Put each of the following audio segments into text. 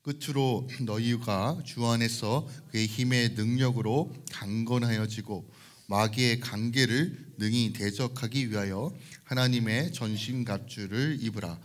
끝으로 너희가 주 안에서 그의 힘의 능력으로 강건하여지고 마귀의 관계를 능히 대적하기 위하여 하나님의 전신갑주를 입으라.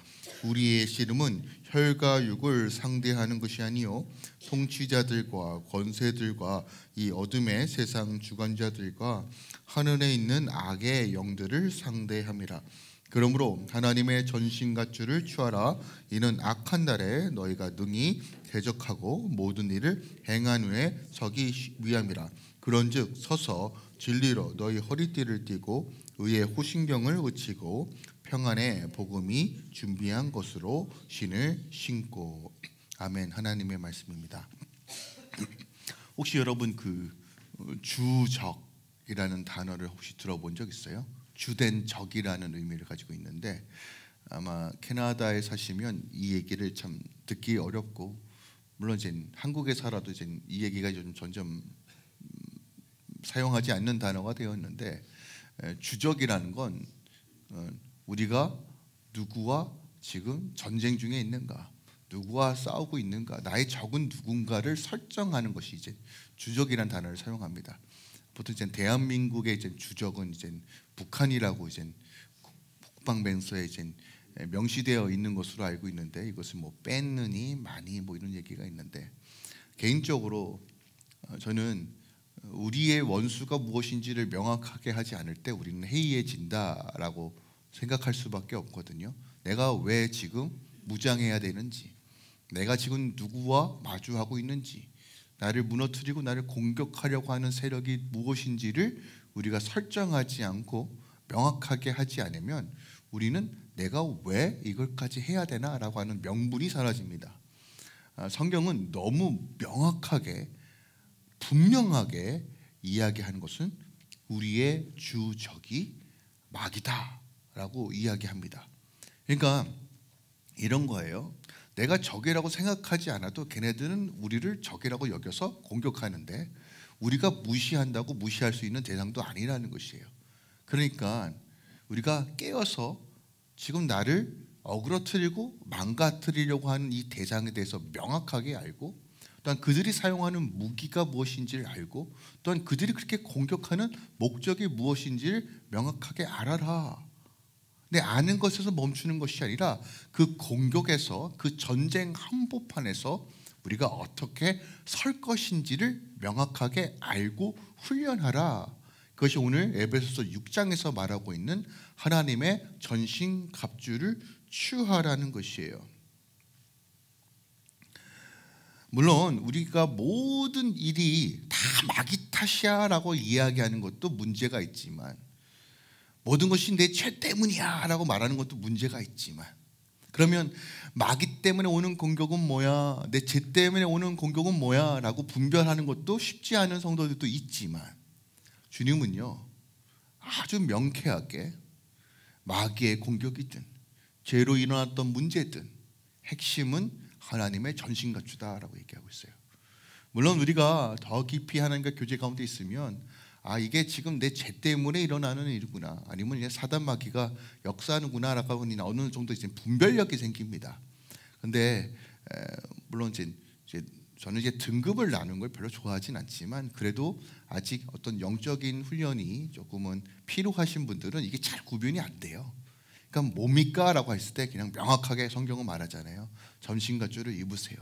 우리의 씨름은 혈과 육을 상대하는 것이 아니요 통치자들과 권세들과 이 어둠의 세상 주관자들과 하늘에 있는 악의 영들을 상대함이라. 그러므로 하나님의 전신갑주를 취하라. 이는 악한 날에 너희가 능히 대적하고 모든 일을 행한 후에 서기 위함이라. 그런즉 서서 진리로 너희 허리띠를 띠고 의의 호신경을 으치고 평안의 복음이 준비한 것으로 신을 신고. 아멘. 하나님의 말씀입니다. 혹시 여러분 그 주적이라는 단어를 혹시 들어본 적 있어요? 주된 적이라는 의미를 가지고 있는데 아마 캐나다에 사시면 이 얘기를 참 듣기 어렵고, 물론 이제 한국에 살아도 이제 이 얘기가 좀 점점 사용하지 않는 단어가 되었는데, 주적이라는 건 우리가 누구와 지금 전쟁 중에 있는가, 누구와 싸우고 있는가, 나의 적은 누군가를 설정하는 것이 이제 주적이라는 단어를 사용합니다. 보통 이제 대한민국의 이제 주적은 이제 북한이라고 이제 국방맹서에 이제 명시되어 있는 것으로 알고 있는데, 이것을 뭐 뺐느니 많이 뭐 이런 얘기가 있는데, 개인적으로 저는 우리의 원수가 무엇인지를 명확하게 하지 않을 때 우리는 해이해진다라고 생각할 수밖에 없거든요. 내가 왜 지금 무장해야 되는지, 내가 지금 누구와 마주하고 있는지, 나를 무너뜨리고 나를 공격하려고 하는 세력이 무엇인지를 우리가 설정하지 않고 명확하게 하지 않으면 우리는 내가 왜 이걸까지 해야 되나라고 하는 명분이 사라집니다. 성경은 너무 명확하게 분명하게 이야기하는 것은 우리의 주적이 마귀다라고 이야기합니다. 그러니까 이런 거예요. 내가 적이라고 생각하지 않아도 걔네들은 우리를 적이라고 여겨서 공격하는데 우리가 무시한다고 무시할 수 있는 대상도 아니라는 것이에요. 그러니까 우리가 깨어서 지금 나를 어그러뜨리고 망가뜨리려고 하는 이 대상에 대해서 명확하게 알고, 또한 그들이 사용하는 무기가 무엇인지를 알고, 또한 그들이 그렇게 공격하는 목적이 무엇인지를 명확하게 알아라. 근데 아는 것에서 멈추는 것이 아니라 그 공격에서, 그 전쟁 한복판에서 우리가 어떻게 설 것인지를 명확하게 알고 훈련하라. 그것이 오늘 에베소서 6장에서 말하고 있는 하나님의 전신갑주를 취하라는 것이에요. 물론 우리가 모든 일이 다 마귀 탓이야 라고 이야기하는 것도 문제가 있지만, 모든 것이 내 죄 때문이야 라고 말하는 것도 문제가 있지만, 그러면 마귀 때문에 오는 공격은 뭐야, 내 죄 때문에 오는 공격은 뭐야 라고 분별하는 것도 쉽지 않은 성도들도 있지만, 주님은요 아주 명쾌하게 마귀의 공격이든 죄로 일어났던 문제든 핵심은 하나님의 전신갑주다라고 얘기하고 있어요. 물론 우리가 더 깊이 하나님과 교제 가운데 있으면 이게 지금 내 죄 때문에 일어나는 일이구나, 아니면 이제 사단 마귀가 역사하는구나 라고 하니 어느 정도 이제 분별력이 생깁니다. 근데 물론 이제 저는 이제 등급을 나누는 걸 별로 좋아하진 않지만, 그래도 아직 어떤 영적인 훈련이 조금은 필요하신 분들은 이게 잘 구별이 안 돼요. 그러니까 뭡니까? 라고 했을 때 그냥 명확하게 성경은 말하잖아요. 전신갑주를 입으세요.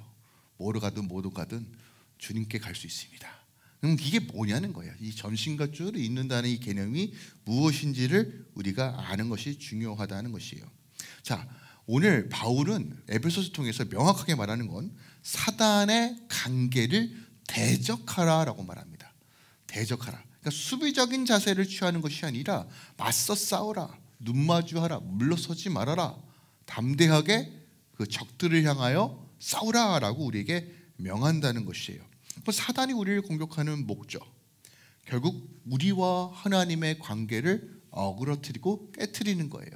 뭐로 가든 뭐로 가든 주님께 갈 수 있습니다. 그럼 이게 뭐냐는 거예요. 이 전신갑주를 입는다는 이 개념이 무엇인지를 우리가 아는 것이 중요하다는 것이에요. 자, 오늘 바울은 에베소서 통해서 명확하게 말하는 건 사단의 관계를 대적하라라고 말합니다. 대적하라. 그러니까 수비적인 자세를 취하는 것이 아니라 맞서 싸우라, 눈마주하라, 물러서지 말아라, 담대하게 그 적들을 향하여 싸우라라고 우리에게 명한다는 것이에요. 사단이 우리를 공격하는 목적, 결국 우리와 하나님의 관계를 어그러뜨리고 깨트리는 거예요.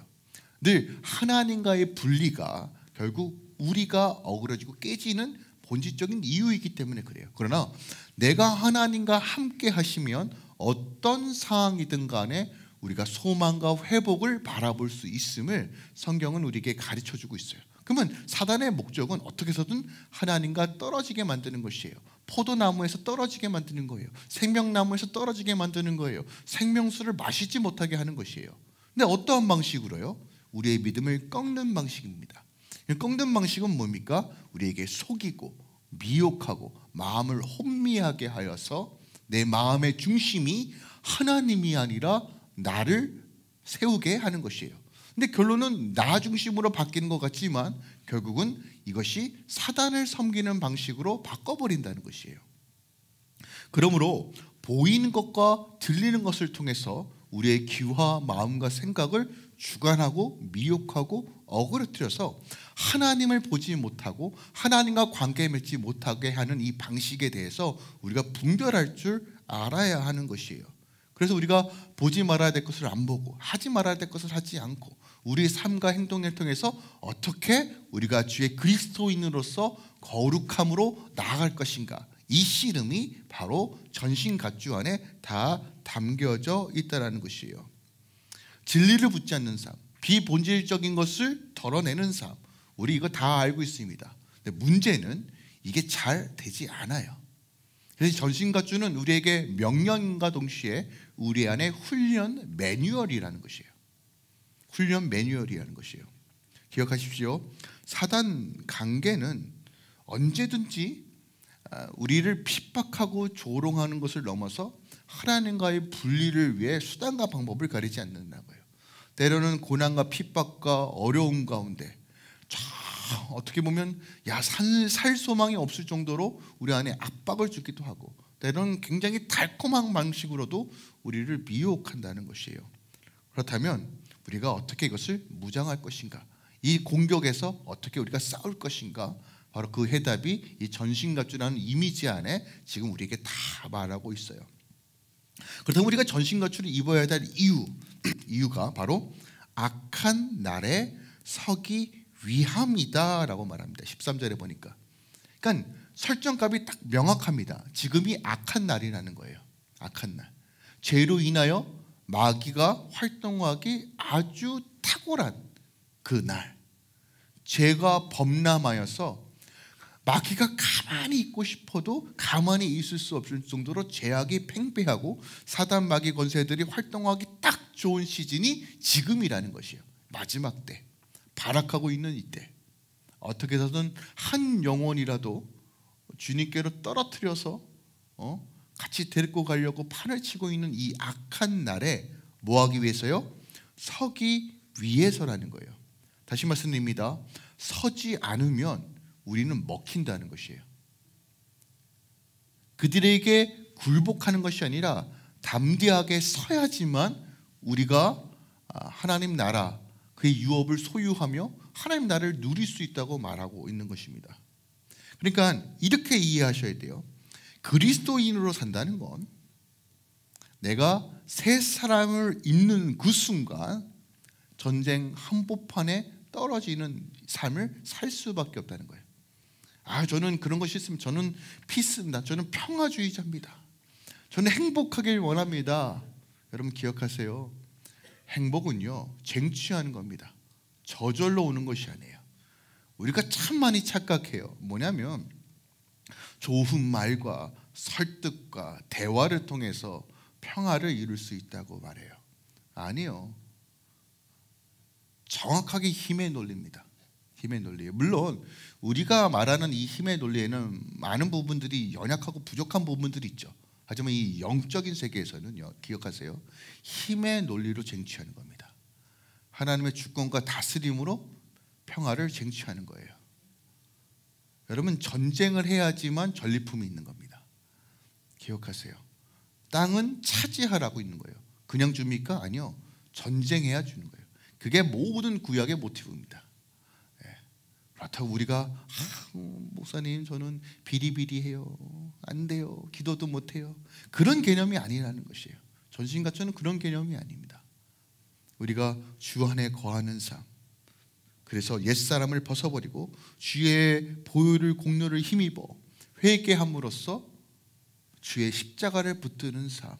늘 하나님과의 분리가 결국 우리가 어그러지고 깨지는 본질적인 이유이기 때문에 그래요. 그러나 내가 하나님과 함께 하시면 어떤 상황이든 간에 우리가 소망과 회복을 바라볼 수 있음을 성경은 우리에게 가르쳐주고 있어요. 그러면 사단의 목적은 어떻게 해서든 하나님과 떨어지게 만드는 것이에요. 포도나무에서 떨어지게 만드는 거예요. 생명나무에서 떨어지게 만드는 거예요. 생명수를 마시지 못하게 하는 것이에요. 근데 어떠한 방식으로요? 우리의 믿음을 꺾는 방식입니다. 꺾는 방식은 뭡니까? 우리에게 속이고 미혹하고 마음을 혼미하게 하여서 내 마음의 중심이 하나님이 아니라 나를 세우게 하는 것이에요. 근데 결론은 나 중심으로 바뀌는 것 같지만 결국은 이것이 사단을 섬기는 방식으로 바꿔버린다는 것이에요. 그러므로 보이는 것과 들리는 것을 통해서 우리의 귀와 마음과 생각을 주관하고 미혹하고 어그러뜨려서 하나님을 보지 못하고 하나님과 관계 맺지 못하게 하는 이 방식에 대해서 우리가 분별할 줄 알아야 하는 것이에요. 그래서 우리가 보지 말아야 될 것을 안 보고 하지 말아야 될 것을 하지 않고 우리의 삶과 행동을 통해서 어떻게 우리가 주의 그리스도인으로서 거룩함으로 나아갈 것인가, 이 씨름이 바로 전신갑주 안에 다 담겨져 있다는 것이에요. 진리를 붙지 않는 삶, 비본질적인 것을 덜어내는 삶, 우리 이거 다 알고 있습니다. 근데 문제는 이게 잘 되지 않아요. 그래서 전신갑주는 우리에게 명령과 동시에 우리 안에 훈련 매뉴얼이라는 것이에요. 훈련 매뉴얼이라는 것이에요. 기억하십시오. 사단 관계는 언제든지 우리를 핍박하고 조롱하는 것을 넘어서 하나님과의 분리를 위해 수단과 방법을 가리지 않는다고요. 때로는 고난과 핍박과 어려움 가운데 어떻게 보면 살 소망이 없을 정도로 우리 안에 압박을 주기도 하고 때로는 굉장히 달콤한 방식으로도 우리를 미혹한다는 것이에요. 그렇다면 우리가 어떻게 이것을 무장할 것인가, 이 공격에서 어떻게 우리가 싸울 것인가, 바로 그 해답이 이 전신갑주라는 이미지 안에 지금 우리에게 다 말하고 있어요. 그렇다면 우리가 전신갑주를 입어야 될 이유가 바로 악한 날에 서기 위함이다라고 말합니다. 13절에 보니까. 그러니까 설정값이 딱 명확합니다. 지금이 악한 날이라는 거예요. 악한 날. 죄로 인하여 마귀가 활동하기 아주 탁월한 그 날. 죄가 범람하여서 마귀가 가만히 있고 싶어도 가만히 있을 수 없을 정도로 죄악이 팽배하고 사단 마귀 권세들이 활동하기 딱 좋은 시즌이 지금이라는 것이에요. 마지막 때, 발악하고 있는 이때, 어떻게 해서든 한 영혼이라도 주님께로 떨어뜨려서 같이 데리고 가려고 판을 치고 있는 이 악한 날에 뭐 하기 위해서요? 서기 위해서라는 거예요. 다시 말씀드립니다. 서지 않으면 우리는 먹힌다는 것이에요. 그들에게 굴복하는 것이 아니라 담대하게 서야지만 우리가 하나님 나라, 그의 유업을 소유하며 하나님 나라를 누릴 수 있다고 말하고 있는 것입니다. 그러니까 이렇게 이해하셔야 돼요. 그리스도인으로 산다는 건 내가 새 사람을 입는 그 순간 전쟁 한복판에 떨어지는 삶을 살 수밖에 없다는 거예요. 저는 그런 것이 있으면 저는 피스입니다. 저는 평화주의자입니다. 저는 행복하길 원합니다. 여러분 기억하세요. 행복은요 쟁취하는 겁니다. 저절로 오는 것이 아니에요. 우리가 참 많이 착각해요. 뭐냐면 좋은 말과 설득과 대화를 통해서 평화를 이룰 수 있다고 말해요. 아니요. 정확하게 힘의 논리입니다. 힘의 논리예요. 물론 우리가 말하는 이 힘의 논리에는 많은 부분들이 연약하고 부족한 부분들이 있죠. 하지만 이 영적인 세계에서는요, 기억하세요. 힘의 논리로 쟁취하는 겁니다. 하나님의 주권과 다스림으로 평화를 쟁취하는 거예요. 여러분 전쟁을 해야지만 전리품이 있는 겁니다. 기억하세요. 땅은 차지하라고 있는 거예요. 그냥 줍니까? 아니요. 전쟁해야 주는 거예요. 그게 모든 구약의 모티브입니다. 그렇다고 우리가 목사님 저는 비리비리해요. 안 돼요. 기도도 못해요. 그런 개념이 아니라는 것이에요. 전신갑주는 그런 개념이 아닙니다. 우리가 주 안에 거하는 삶, 그래서 옛사람을 벗어버리고 주의 보혈을 공로를 힘입어 회개함으로써 주의 십자가를 붙드는 삶,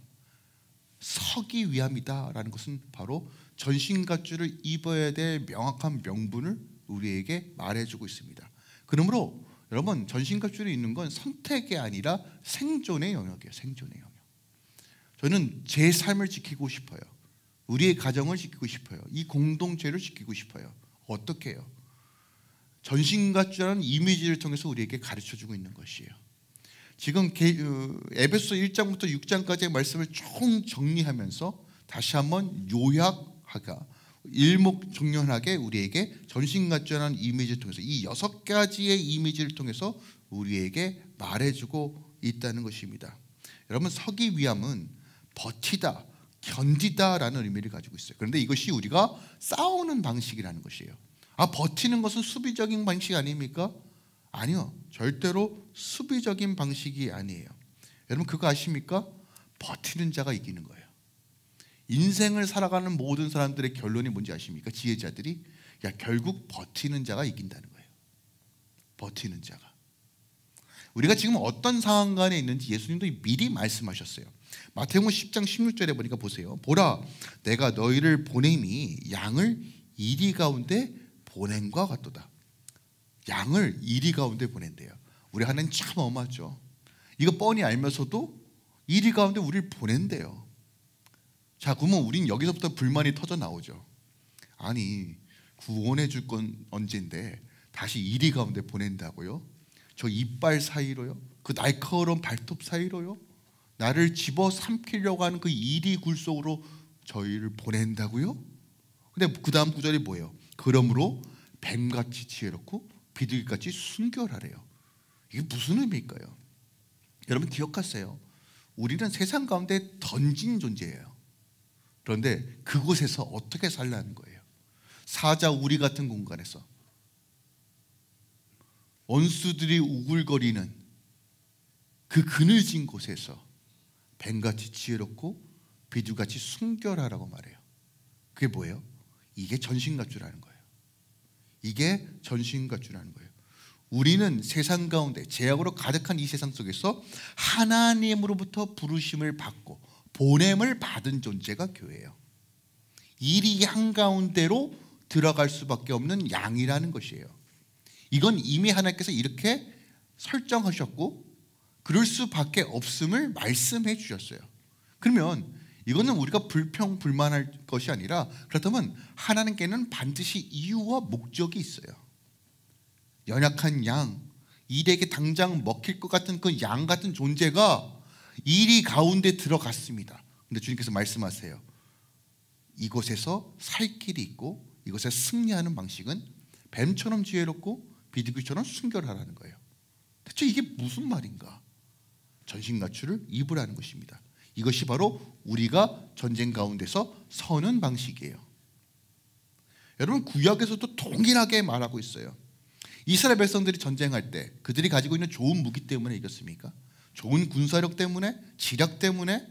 서기 위함이다라는 것은 바로 전신갑주를 입어야 될 명확한 명분을 우리에게 말해주고 있습니다. 그러므로 여러분, 전신갑주를 입는 건 선택이 아니라 생존의 영역이에요. 생존의 영역. 저는 제 삶을 지키고 싶어요. 우리의 가정을 지키고 싶어요. 이 공동체를 지키고 싶어요. 어떻게 해요? 전신갑주라는 이미지를 통해서 우리에게 가르쳐주고 있는 것이에요. 지금 에베소 1장부터 6장까지의 말씀을 총 정리하면서 다시 한번 요약하가 일목정연하게 우리에게 전신갑주라는 이미지를 통해서 이 6가지의 이미지를 통해서 우리에게 말해주고 있다는 것입니다. 여러분, 서기 위함은 버티다, 견디다라는 의미를 가지고 있어요. 그런데 이것이 우리가 싸우는 방식이라는 것이에요. 버티는 것은 수비적인 방식 아닙니까? 아니요, 절대로 수비적인 방식이 아니에요. 여러분, 그거 아십니까? 버티는 자가 이기는 거예요. 인생을 살아가는 모든 사람들의 결론이 뭔지 아십니까? 지혜자들이 결국 버티는 자가 이긴다는 거예요. 버티는 자가. 우리가 지금 어떤 상황간에 있는지 예수님도 미리 말씀하셨어요. 마태복음 10장 16절에 보니까 보세요. 보라, 내가 너희를 보냄이 양을 이리 가운데 보냄과 같도다. 양을 이리 가운데 보낸대요. 우리 하나님 참 엄하죠. 이거 뻔히 알면서도 이리 가운데 우리를 보낸대요. 자, 그러면 우린 여기서부터 불만이 터져 나오죠. 아니, 구원해 줄 건 언젠데 다시 이리 가운데 보낸다고요? 저 이빨 사이로요? 그 날카로운 발톱 사이로요? 나를 집어삼키려고 하는 그 이리 굴 속으로 저희를 보낸다고요? 근데 그 다음 구절이 뭐예요? 그러므로 뱀같이 지혜롭고 비둘기같이 순결하래요. 이게 무슨 의미일까요? 여러분, 기억하세요. 우리는 세상 가운데 던진 존재예요. 그런데 그곳에서 어떻게 살라는 거예요? 사자 우리 같은 공간에서 원수들이 우글거리는 그 그늘진 곳에서 뱀같이 지혜롭고 비둘기같이 순결하라고 말해요. 그게 뭐예요? 이게 전신갑주라는 거예요. 이게 전신갑주라는 거예요. 우리는 세상 가운데 죄악으로 가득한 이 세상 속에서 하나님으로부터 부르심을 받고 보냄을 받은 존재가 교회예요. 이리 한가운데로 들어갈 수밖에 없는 양이라는 것이에요. 이건 이미 하나님께서 이렇게 설정하셨고 그럴 수밖에 없음을 말씀해 주셨어요. 그러면 이거는 우리가 불평불만할 것이 아니라, 그렇다면 하나님께는 반드시 이유와 목적이 있어요. 연약한 양, 일에게 당장 먹힐 것 같은 그 양 같은 존재가 이리 가운데 들어갔습니다. 근데 주님께서 말씀하세요. 이곳에서 살 길이 있고 이곳에 승리하는 방식은 뱀처럼 지혜롭고 비둘기처럼 순결하라는 거예요. 대체 이게 무슨 말인가? 전신갑주를 입으라는 것입니다. 이것이 바로 우리가 전쟁 가운데서 서는 방식이에요. 여러분, 구약에서도 동일하게 말하고 있어요. 이스라엘 백성들이 전쟁할 때 그들이 가지고 있는 좋은 무기 때문에 이겼습니까? 좋은 군사력 때문에? 지략 때문에?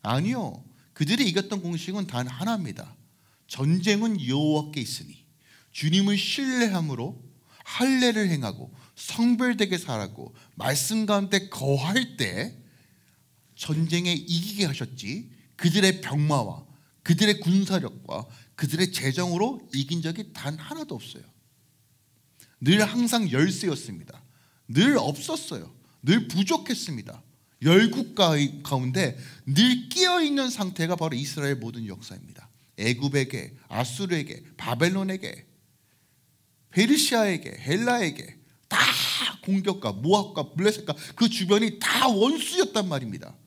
아니요. 그들이 이겼던 공식은 단 하나입니다. 전쟁은 여호와께 있으니 주님을 신뢰함으로 할례를 행하고 성별되게 살았고 말씀 가운데 거할 때 전쟁에 이기게 하셨지, 그들의 병마와 그들의 군사력과 그들의 재정으로 이긴 적이 단 하나도 없어요. 늘 항상 열세였습니다. 늘 없었어요. 늘 부족했습니다. 열국 가운데 늘 끼어있는 상태가 바로 이스라엘 모든 역사입니다. 애굽에게, 아수르에게, 바벨론에게, 페르시아에게, 헬라에게 다 공격과 모압과 블레셋과 그 주변이 다 원수였단 말입니다.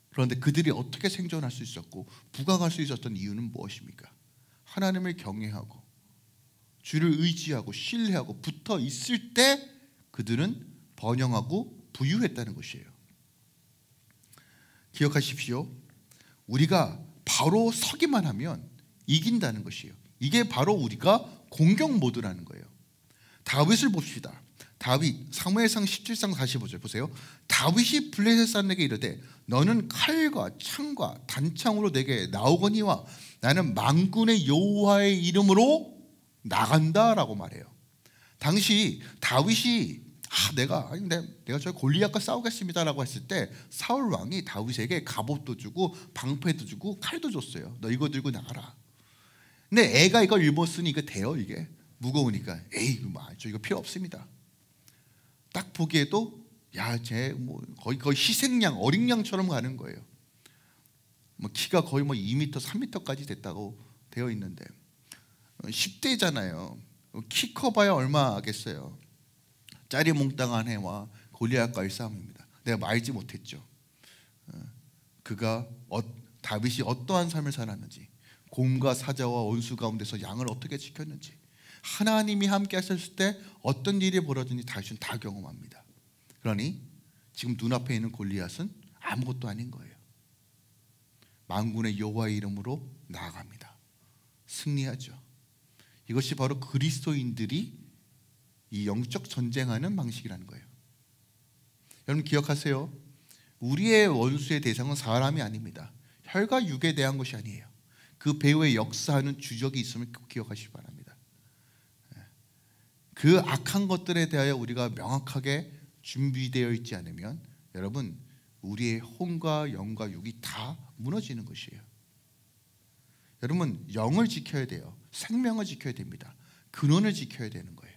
그런데 그들이 어떻게 생존할 수 있었고 부강할 수 있었던 이유는 무엇입니까? 하나님을 경외하고 주를 의지하고 신뢰하고 붙어 있을 때 그들은 번영하고 부유했다는 것이에요. 기억하십시오. 우리가 바로 서기만 하면 이긴다는 것이에요. 이게 바로 우리가 공격 모드라는 거예요. 다윗을 봅시다. 다윗, 사무엘상 17장 45절 보세요. 다윗이 블레셋 사람에게 이르되 너는 칼과 창과 단창으로 내게 나오거니와 나는 만군의 여호와의 이름으로 나간다라고 말해요. 당시 다윗이 내가 저 골리앗과 싸우겠습니다라고 했을 때 사울 왕이 다윗에게 갑옷도 주고 방패도 주고 칼도 줬어요. 너 이거 들고 나가라. 근데 애가 이걸 입었으니 이거 돼요? 이게 무거우니까 에이 저 이거 필요 없습니다. 딱 보기에도 쟤 뭐 거의 희생양 어린 양처럼 가는 거예요. 뭐 키가 거의 뭐 2m 3m까지 됐다고 되어 있는데 10대잖아요. 키 커봐야 얼마겠어요. 짜리몽땅한 해와 골리앗과의 싸움입니다. 내가 말지 못했죠. 그가 다윗이 어떠한 삶을 살았는지, 곰과 사자와 원수 가운데서 양을 어떻게 지켰는지, 하나님이 함께 하셨을 때 어떤 일이 벌어지는지 다윗은 다 경험합니다. 그러니 지금 눈앞에 있는 골리앗은 아무것도 아닌 거예요. 만군의 여호와의 이름으로 나아갑니다. 승리하죠. 이것이 바로 그리스도인들이 이 영적 전쟁하는 방식이라는 거예요. 여러분 기억하세요. 우리의 원수의 대상은 사람이 아닙니다. 혈과 육에 대한 것이 아니에요. 그 배후에 역사하는 주적이 있음을 기억하시기 바랍니다. 그 악한 것들에 대하여 우리가 명확하게 준비되어 있지 않으면 여러분 우리의 혼과 영과 육이 다 무너지는 것이에요. 여러분 영을 지켜야 돼요. 생명을 지켜야 됩니다. 근원을 지켜야 되는 거예요.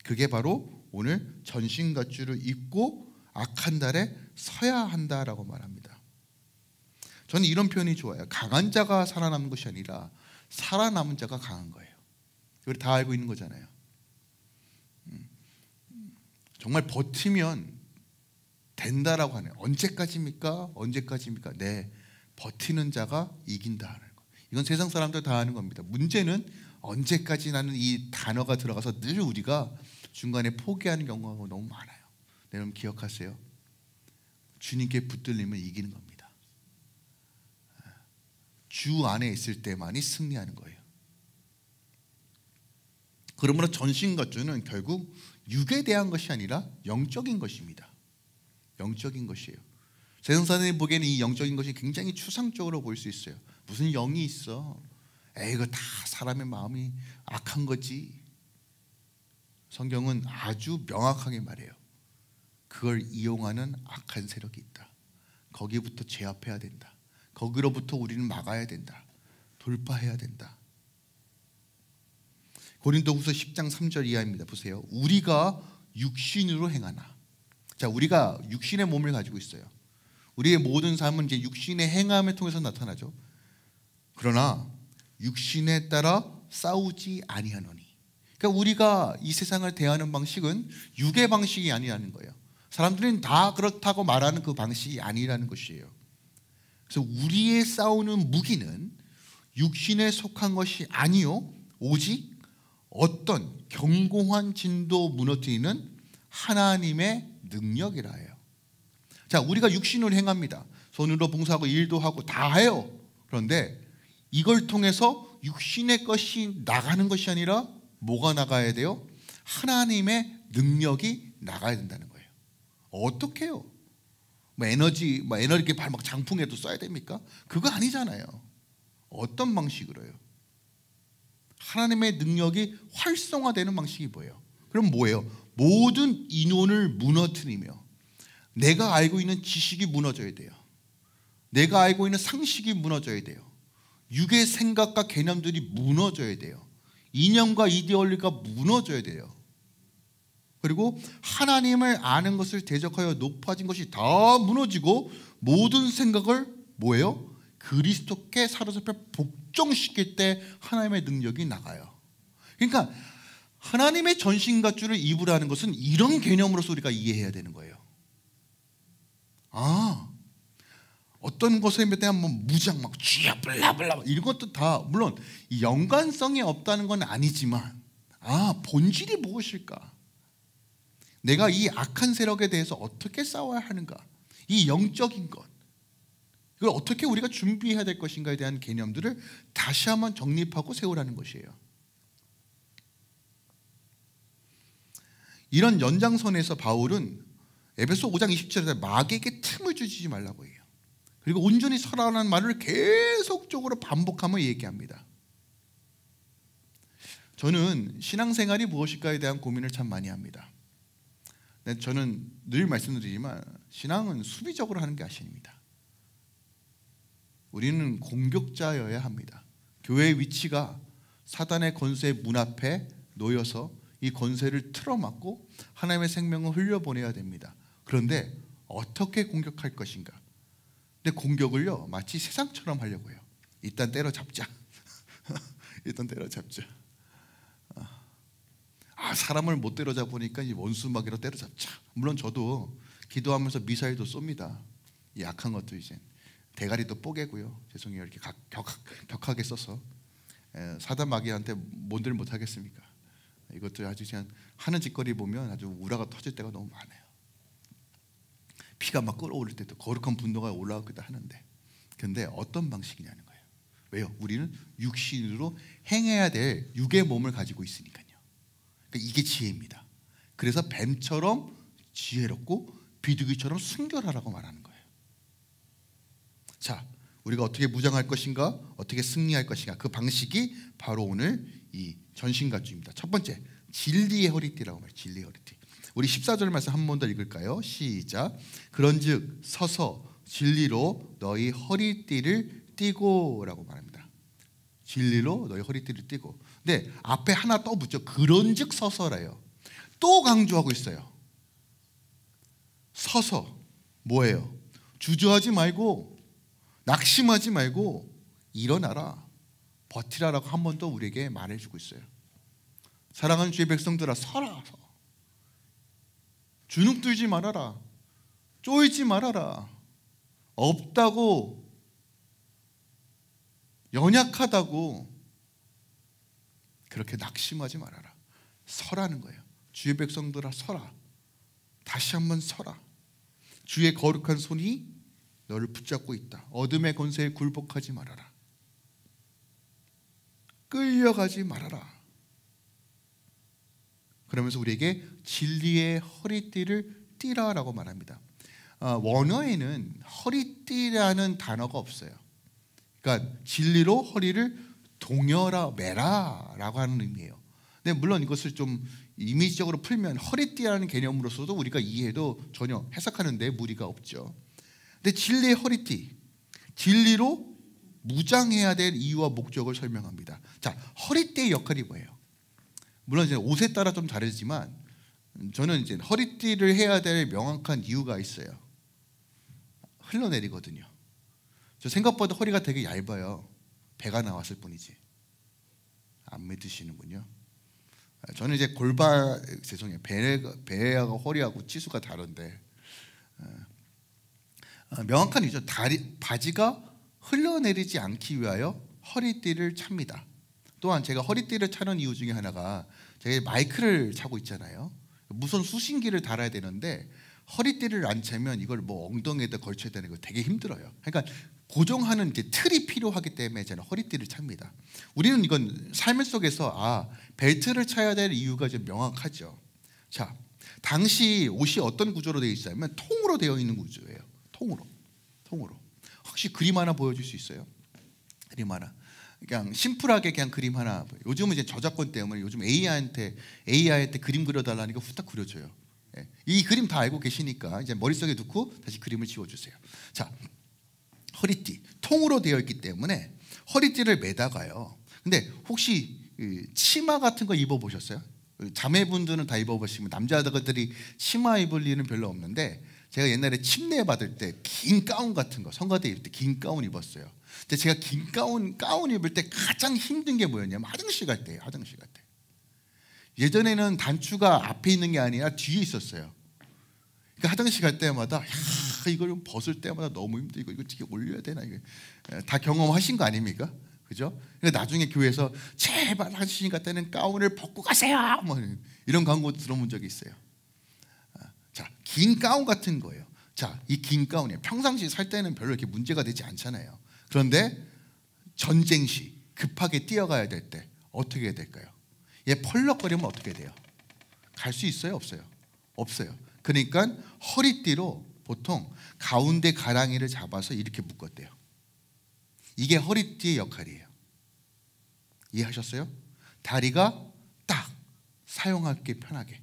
그게 바로 오늘 전신갑주를 입고 악한 달에 서야 한다라고 말합니다. 저는 이런 표현이 좋아요. 강한 자가 살아남는 것이 아니라 살아남은 자가 강한 거예요. 우리 다 알고 있는 거잖아요. 정말 버티면 된다라고 하네요. 언제까지입니까? 언제까지입니까? 네, 버티는 자가 이긴다는 거. 이건 세상 사람들 다 아는 겁니다. 문제는 언제까지라는 이 단어가 들어가서 늘 우리가 중간에 포기하는 경우가 너무 많아요. 네, 여러분 기억하세요. 주님께 붙들리면 이기는 겁니다. 주 안에 있을 때만이 승리하는 거예요. 그러므로 전신갑주는 결국 육에 대한 것이 아니라 영적인 것입니다. 영적인 것이에요. 세상 사람들이 보기에는 이 영적인 것이 굉장히 추상적으로 보일 수 있어요. 무슨 영이 있어? 에이, 이거 다 사람의 마음이 악한 거지. 성경은 아주 명확하게 말해요. 그걸 이용하는 악한 세력이 있다. 거기부터 제압해야 된다. 거기로부터 우리는 막아야 된다. 돌파해야 된다. 고린도후서 10장 3절 이하입니다. 보세요. 우리가 육신으로 행하나. 자, 우리가 육신의 몸을 가지고 있어요. 우리의 모든 삶은 이제 육신의 행함을 통해서 나타나죠. 그러나 육신에 따라 싸우지 아니하노니. 그러니까 우리가 이 세상을 대하는 방식은 육의 방식이 아니라는 거예요. 사람들은 다 그렇다고 말하는 그 방식이 아니라는 것이에요. 그래서 우리의 싸우는 무기는 육신에 속한 것이 아니요 오직 어떤 견고한 진도 무너뜨리는 하나님의 능력이라 해요. 자, 우리가 육신으로 행합니다. 손으로 봉사하고 일도 하고 다 해요. 그런데 이걸 통해서 육신의 것이 나가는 것이 아니라 뭐가 나가야 돼요? 하나님의 능력이 나가야 된다는 거예요. 어떻게 해요? 뭐 에너지 이렇게 막 장풍에도 써야 됩니까? 그거 아니잖아요. 어떤 방식으로요? 하나님의 능력이 활성화되는 방식이 뭐예요? 그럼 뭐예요? 모든 인원을 무너뜨리며 내가 알고 있는 지식이 무너져야 돼요. 내가 알고 있는 상식이 무너져야 돼요. 육의 생각과 개념들이 무너져야 돼요. 이념과 이데올리가 무너져야 돼요. 그리고 하나님을 아는 것을 대적하여 높아진 것이 다 무너지고 모든 생각을 뭐예요? 그리스도께 사로잡혀 복종시킬 때 하나님의 능력이 나가요. 그러니까 하나님의 전신갑주를 입으라는 것은 이런 개념으로서 우리가 이해해야 되는 거예요. 어떤 것에 대한 뭐 무장 막 쥐야 블라블라 이런 것도 다 물론 연관성이 없다는 건 아니지만 본질이 무엇일까? 내가 이 악한 세력에 대해서 어떻게 싸워야 하는가? 이 영적인 것 이걸 어떻게 우리가 준비해야 될 것인가에 대한 개념들을 다시 한번 정립하고 세우라는 것이에요. 이런 연장선에서 바울은 에베소 5장 20절에 마귀에게 틈을 주지 말라고 해요. 그리고 온전히 서라는 말을 계속적으로 반복하며 얘기합니다. 저는 신앙생활이 무엇일까에 대한 고민을 참 많이 합니다. 저는 늘 말씀드리지만 신앙은 수비적으로 하는 게 아닙니다. 우리는 공격자여야 합니다. 교회의 위치가 사단의 권세의 문 앞에 놓여서 이 권세를 틀어막고 하나님의 생명을 흘려보내야 됩니다. 그런데 어떻게 공격할 것인가? 근데 공격을요 마치 세상처럼 하려고 해요. 일단 때려잡자. 일단 때려잡자. 사람을 못 때려잡으니까 이 원수마귀로 때려잡자. 물론 저도 기도하면서 미사일도 쏩니다. 이 약한 것도 이제 대가리도 뽀개고요. 죄송해요. 이렇게 격하게 써서 사단 마귀한테 뭔들 못 하겠습니까? 이것도 아주 그냥 하는 짓거리 보면 아주 우라가 터질 때가 너무 많아요. 피가 막 끓어오를 때도 거룩한 분노가 올라오기도 하는데, 근데 어떤 방식이냐는 거예요. 왜요? 우리는 육신으로 행해야 될 육의 몸을 가지고 있으니까요. 그러니까 이게 지혜입니다. 그래서 뱀처럼 지혜롭고 비둘기처럼 순결하라고 말하는 거예요. 자, 우리가 어떻게 무장할 것인가, 어떻게 승리할 것인가, 그 방식이 바로 오늘 이 전신갑주입니다. 첫 번째, 진리의 허리띠라고 말해요. 진리의 허리띠. 우리 14절 말씀 한 번 더 읽을까요? 시작. 그런즉 서서 진리로 너희 허리띠를 띠고 라고 말합니다. 진리로 너희 허리띠를 띠고. 근데 앞에 하나 또 붙죠. 그런즉 서서래요. 또 강조하고 있어요. 서서 뭐예요? 주저하지 말고 낙심하지 말고 일어나라, 버티라라고 한 번 더 우리에게 말해주고 있어요. 사랑하는 주의 백성들아, 서라. 주눅 들지 말아라. 쪼이지 말아라. 없다고, 연약하다고 그렇게 낙심하지 말아라. 서라는 거예요. 주의 백성들아, 서라. 다시 한번 서라. 주의 거룩한 손이 너를 붙잡고 있다. 어둠의 권세에 굴복하지 말아라. 끌려가지 말아라. 그러면서 우리에게 진리의 허리띠를 띠라라고 말합니다. 원어에는 허리띠라는 단어가 없어요. 그러니까 진리로 허리를 동여라 매라라고 하는 의미예요. 근데 물론 이것을 좀 이미지적으로 풀면 허리띠라는 개념으로서도 우리가 이해해도 전혀 해석하는데 무리가 없죠. 근데 진리의 허리띠, 진리로 무장해야 될 이유와 목적을 설명합니다. 자, 허리띠의 역할이 뭐예요? 물론 이제 옷에 따라 좀 다르지만 저는 이제 허리띠를 해야 될 명확한 이유가 있어요. 흘러내리거든요. 저 생각보다 허리가 되게 얇아요. 배가 나왔을 뿐이지. 안 믿으시는군요. 저는 이제 죄송해요. 배하고 허리하고 치수가 다른데 명확한 이유죠. 바지가 흘러내리지 않기 위하여 허리띠를 찹니다. 또한 제가 허리띠를 차는 이유 중에 하나가 제가 마이크를 차고 있잖아요. 무선 수신기를 달아야 되는데 허리띠를 안 차면 이걸 뭐 엉덩이에다 걸쳐야 되는 거 되게 힘들어요. 그러니까 고정하는 이제 틀이 필요하기 때문에 저는 허리띠를 찹니다. 우리는 이건 삶 속에서 벨트를 차야 될 이유가 좀 명확하죠. 자, 당시 옷이 어떤 구조로 되어 있냐면 통으로 되어 있는 구조예요. 통으로. 혹시 그림 하나 보여줄 수 있어요? 그림 하나. 그냥 심플하게 그냥 그림 하나. 요즘은 이제 저작권 때문에 요즘 AI한테 그림 그려달라니까 후딱 그려줘요. 이 그림 다 알고 계시니까 이제 머릿속에 넣고 다시 그림을 지워주세요. 자, 허리띠 통으로 되어 있기 때문에 허리띠를 매다가요. 근데 혹시 치마 같은 거 입어보셨어요? 자매분들은 다 입어보시면 남자들이 치마 입을 일은 별로 없는데 제가 옛날에 침례 받을 때 긴 가운 같은 거 성가대 입을 때 긴 가운 입었어요. 근데 제가 긴 가운 입을 때 가장 힘든 게 뭐였냐면 화장실 갈 때예요. 화장실 갈 때. 예전에는 단추가 앞에 있는 게 아니라 뒤에 있었어요. 그러니까 화장실 갈 때마다 이걸 벗을 때마다 너무 힘들고 이거 어떻게 올려야 되나 이게 다 경험하신 거 아닙니까? 그죠? 그러니까 나중에 교회에서 제발 하시니까 때는 가운을 벗고 가세요. 뭐 이런 광고 들어본 적이 있어요. 자, 긴 가운 같은 거예요. 자, 이 긴 가운이 평상시 살 때는 별로 이렇게 문제가 되지 않잖아요. 그런데 전쟁 시 급하게 뛰어가야 될 때 어떻게 해야 될까요? 얘 펄럭거리면 어떻게 돼요? 갈 수 있어요? 없어요? 없어요. 그러니까 허리띠로 보통 가운데 가랑이를 잡아서 이렇게 묶었대요. 이게 허리띠의 역할이에요. 이해하셨어요? 다리가 딱 사용하기 편하게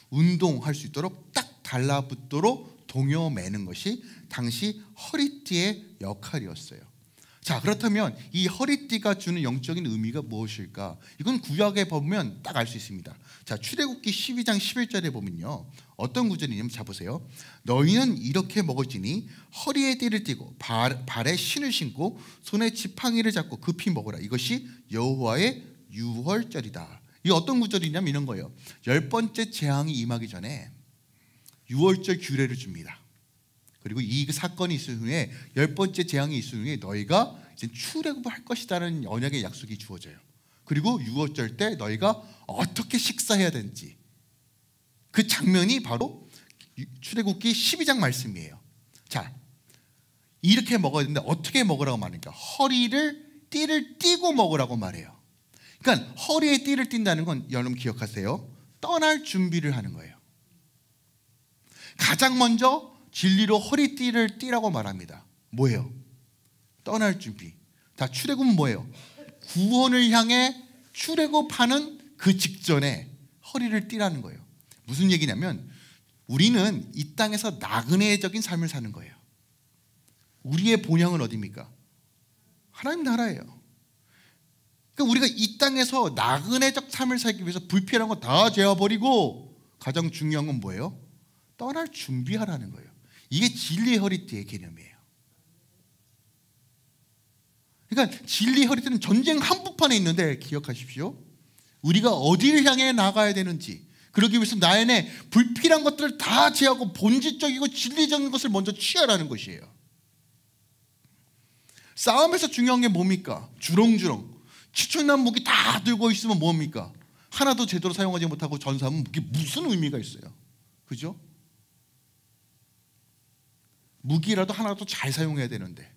운동할 수 있도록 딱 달라붙도록 동여 매는 것이 당시 허리띠의 역할이었어요. 자, 그렇다면 이 허리띠가 주는 영적인 의미가 무엇일까? 이건 구약에 보면 딱 알 수 있습니다. 자, 출애굽기 12장 11절에 보면요, 어떤 구절이냐면, 자 보세요. 너희는 이렇게 먹을지니 허리에 띠를 띠고 발에 신을 신고 손에 지팡이를 잡고 급히 먹으라. 이것이 여호와의 유월절이다. 이 어떤 구절이냐면 이런 거예요. 10번째 재앙이 임하기 전에 유월절 규례를 줍니다. 그리고 이 사건이 있은 후에 10번째 재앙이 있은 후에 너희가 이제 출애굽을 할 것이라는 언약의 약속이 주어져요. 그리고 유월절 때 너희가 어떻게 식사해야 되는지, 그 장면이 바로 출애굽기 12장 말씀이에요. 자, 이렇게 먹어야 되는데 어떻게 먹으라고 말하니까 띠를 띠고 먹으라고 말해요. 그러니까 허리에 띠를 띈다는 건 여러분 기억하세요. 떠날 준비를 하는 거예요. 가장 먼저 진리로 허리띠를 띠라고 말합니다. 뭐예요? 떠날 준비. 다 출애굽은 뭐예요? 구원을 향해 출애굽하는 그 직전에 허리를 띠라는 거예요. 무슨 얘기냐면 우리는 이 땅에서 나그네적인 삶을 사는 거예요. 우리의 본향은 어디입니까? 하나님 나라예요. 그러니까 우리가 이 땅에서 나그네적 삶을 살기 위해서 불필요한 거 다 제어버리고 가장 중요한 건 뭐예요? 떠날 준비하라는 거예요. 이게 진리의 허리띠의 개념이에요. 그러니까 진리의 허리띠는 전쟁 한복판에 있는데 기억하십시오. 우리가 어디를 향해 나가야 되는지, 그러기 위해서 나의 안에 불필요한 것들을 다 제하고 본질적이고 진리적인 것을 먼저 취하라는 것이에요. 싸움에서 중요한 게 뭡니까? 주렁주렁 치천난 무기 다 들고 있으면 뭡니까? 하나도 제대로 사용하지 못하고 전사하면 그게 무슨 의미가 있어요? 그죠? 무기라도 하나도 잘 사용해야 되는데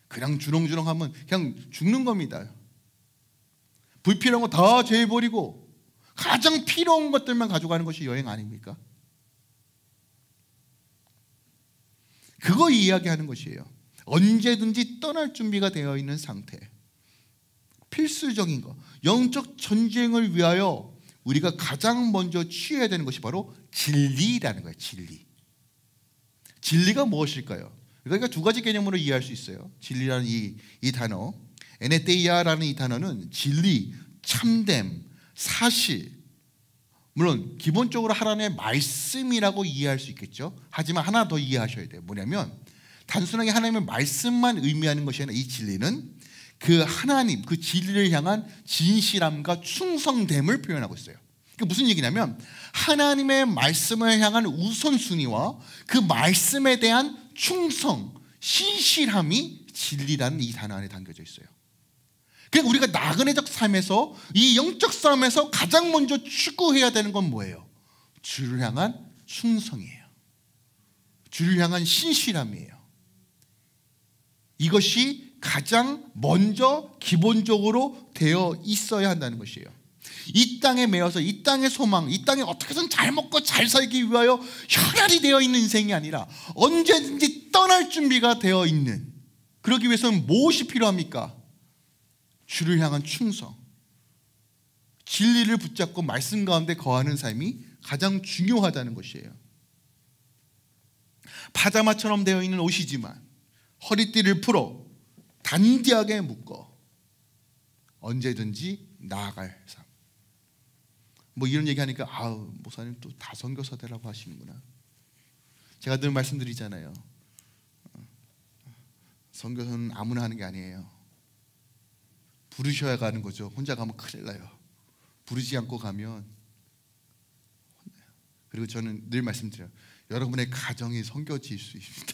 그냥 주렁주렁 하면 그냥 죽는 겁니다. 불필요한 거 다 제해버리고 가장 필요한 것들만 가져가는 것이 여행 아닙니까? 그거 이야기하는 것이에요. 언제든지 떠날 준비가 되어 있는 상태, 필수적인 것, 영적 전쟁을 위하여 우리가 가장 먼저 취해야 되는 것이 바로 진리라는 거예요. 진리가 무엇일까요? 그러니까 두 가지 개념으로 이해할 수 있어요. 진리라는 이 단어, 에네테이아라는 이 단어는 진리, 참됨, 사실, 물론 기본적으로 하나님의 말씀이라고 이해할 수 있겠죠. 하지만 하나 더 이해하셔야 돼요. 뭐냐면 단순하게 하나님의 말씀만 의미하는 것이 아니라 이 진리는 그 하나님, 그 진리를 향한 진실함과 충성됨을 표현하고 있어요. 그게 무슨 얘기냐면 하나님의 말씀을 향한 우선순위와 그 말씀에 대한 충성, 신실함이 진리라는 이 단어 안에 담겨져 있어요. 그러니까 우리가 나그네적 삶에서, 이 영적 싸움에서 가장 먼저 추구해야 되는 건 뭐예요? 주를 향한 충성이에요. 주를 향한 신실함이에요. 이것이 가장 먼저 기본적으로 되어 있어야 한다는 것이에요. 이 땅에 매여서 이 땅의 소망, 이 땅에 어떻게든 잘 먹고 잘 살기 위하여 혈혈이 되어 있는 인생이 아니라 언제든지 떠날 준비가 되어 있는, 그러기 위해서는 무엇이 필요합니까? 주를 향한 충성, 진리를 붙잡고 말씀 가운데 거하는 삶이 가장 중요하다는 것이에요. 파자마처럼 되어 있는 옷이지만 허리띠를 풀어 단디하게 묶어 언제든지 나아갈 삶. 뭐 이런 얘기하니까 아우 목사님 또 다 선교사 되라고 하시는구나. 제가 늘 말씀드리잖아요. 선교사는 아무나 하는 게 아니에요. 부르셔야 가는 거죠. 혼자 가면 큰일 나요. 부르지 않고 가면 혼나요. 그리고 저는 늘 말씀드려요. 여러분의 가정이 선교지일 수 있습니다.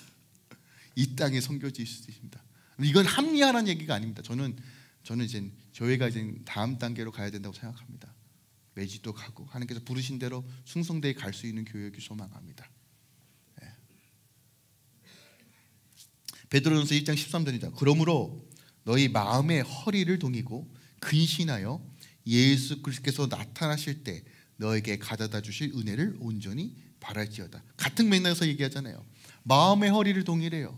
이 땅이 선교지일 수 있습니다. 이건 합리화라는 얘기가 아닙니다. 저는 이제 교회가 이제 다음 단계로 가야 된다고 생각합니다. 매지도 가고 하나님께서 부르신 대로 충성되게 갈 수 있는 교육이 소망합니다. 네. 베드로전서 1장 13절이다. 그러므로 너희 마음의 허리를 동이고 근신하여 예수 그리스도께서 나타나실 때 너에게 가져다 주실 은혜를 온전히 바랄지어다. 같은 맥락에서 얘기하잖아요. 마음의 허리를 동이래요.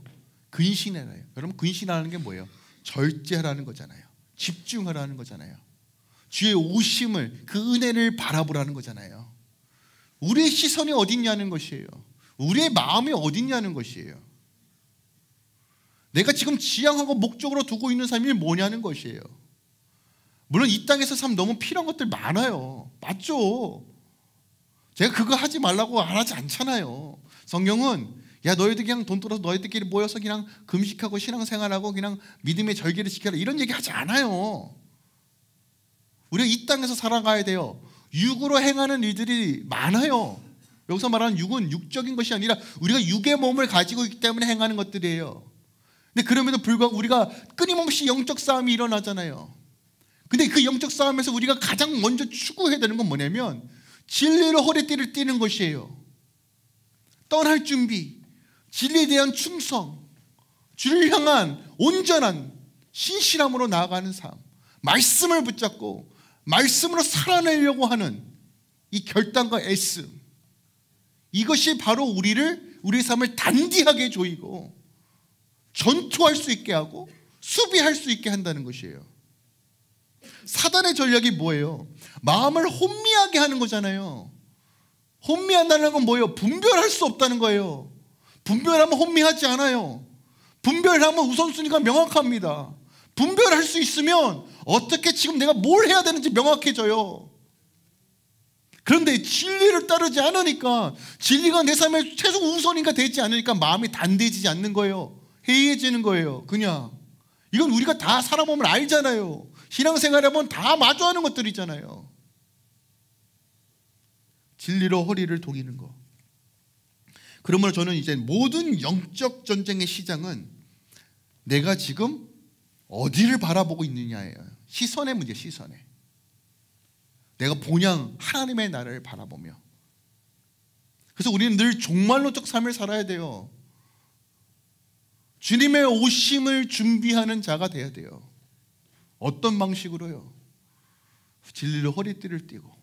근신하래요. 여러분 근신하는 게 뭐예요? 절제하라는 거잖아요. 집중하라는 거잖아요. 주의 오심을, 그 은혜를 바라보라는 거잖아요. 우리의 시선이 어딨냐는 것이에요. 우리의 마음이 어딨냐는 것이에요. 내가 지금 지향하고 목적으로 두고 있는 삶이 뭐냐는 것이에요. 물론 이 땅에서 삶 너무 필요한 것들 많아요. 맞죠? 제가 그거 하지 말라고 안 하지 않잖아요. 성경은 야 너희들 그냥 돈 떨어서 너희들끼리 모여서 그냥 금식하고 신앙생활하고 그냥 믿음의 절기를 지켜라 이런 얘기 하지 않아요. 우리가 이 땅에서 살아가야 돼요. 육으로 행하는 일들이 많아요. 여기서 말하는 육은 육적인 것이 아니라 우리가 육의 몸을 가지고 있기 때문에 행하는 것들이에요. 근데 그럼에도 불구하고 우리가 끊임없이 영적 싸움이 일어나잖아요. 근데 그 영적 싸움에서 우리가 가장 먼저 추구해야 되는 건 뭐냐면 진리로 허리띠를 띠는 것이에요. 떠날 준비, 진리에 대한 충성, 주를 향한 온전한 신실함으로 나아가는 삶, 말씀을 붙잡고 말씀으로 살아내려고 하는 이 결단과 애씀, 이것이 바로 우리의 삶을 단디하게 조이고 전투할 수 있게 하고 수비할 수 있게 한다는 것이에요. 사단의 전략이 뭐예요? 마음을 혼미하게 하는 거잖아요. 혼미한다는 건 뭐예요? 분별할 수 없다는 거예요. 분별하면 혼미하지 않아요. 분별하면 우선순위가 명확합니다. 분별할 수 있으면 어떻게 지금 내가 뭘 해야 되는지 명확해져요. 그런데 진리를 따르지 않으니까, 진리가 내 삶의 최소 우선이가 되지 않으니까 마음이 단대해지지 않는 거예요. 해이해지는 거예요. 그냥 이건 우리가 다 살아보면 알잖아요. 신앙생활하면 다 마주하는 것들이잖아요. 진리로 허리를 동이는 거. 그러므로 저는 이제 모든 영적 전쟁의 시장은 내가 지금 어디를 바라보고 있느냐예요. 시선의 문제, 시선에. 내가 본향 하나님의 나라를 바라보며. 그래서 우리는 늘 종말론적 삶을 살아야 돼요. 주님의 오심을 준비하는 자가 돼야 돼요. 어떤 방식으로요? 진리로 허리띠를 띠고,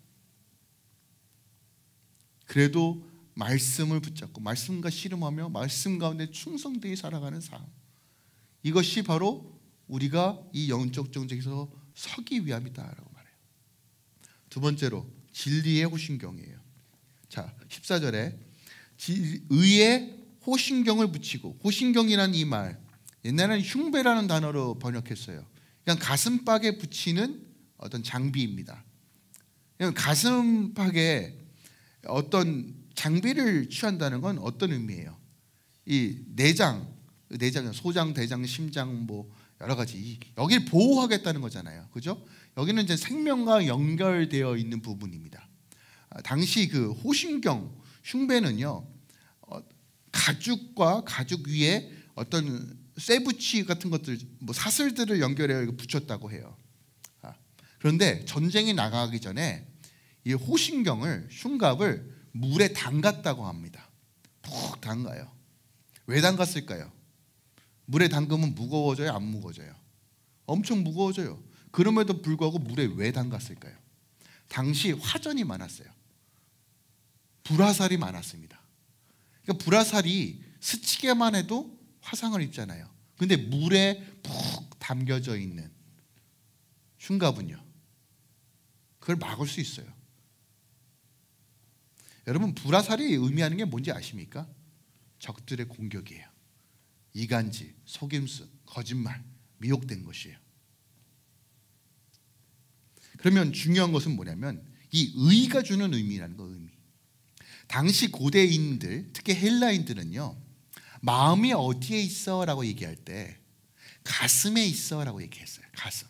그래도 말씀을 붙잡고 말씀과 씨름하며 말씀 가운데 충성되게 살아가는 삶, 이것이 바로 우리가 이 영적 전쟁에서 서기 위함이다라고 말해요. 두 번째로 진리의 호신경이에요. 자, 14절에 의에 호신경을 붙이고, 호신경이라는 이 말 옛날에는 흉배라는 단어로 번역했어요. 그냥 가슴팍에 붙이는 어떤 장비입니다. 그냥 가슴팍에 어떤 장비를 취한다는 건 어떤 의미예요? 이 내장, 소장, 대장, 심장 뭐 여러 가지 여기를 보호하겠다는 거잖아요. 그죠? 여기는 이제 생명과 연결되어 있는 부분입니다. 당시 그 호신경, 흉배는요, 가죽과 가죽 위에 어떤 쇠붙이 같은 것들, 뭐 사슬들을 연결해 붙였다고 해요. 그런데 전쟁이 나가기 전에 이 호신경을, 흉갑을 물에 담갔다고 합니다. 푹 담가요. 왜 담갔을까요? 물에 담그면 무거워져요, 안 무거워져요? 엄청 무거워져요. 그럼에도 불구하고 물에 왜 담갔을까요? 당시 화전이 많았어요. 불화살이 많았습니다. 그러니까 불화살이 스치게만 해도 화상을 입잖아요. 근데 물에 푹 담겨져 있는 흉갑은요, 그걸 막을 수 있어요. 여러분, 불화살이 의미하는 게 뭔지 아십니까? 적들의 공격이에요. 이간질, 속임수, 거짓말, 미혹된 것이에요. 그러면 중요한 것은 뭐냐면 이 의가 주는 의미라는 거, 의미. 당시 고대인들, 특히 헬라인들은요, 마음이 어디에 있어? 라고 얘기할 때 가슴에 있어 라고 얘기했어요. 가슴.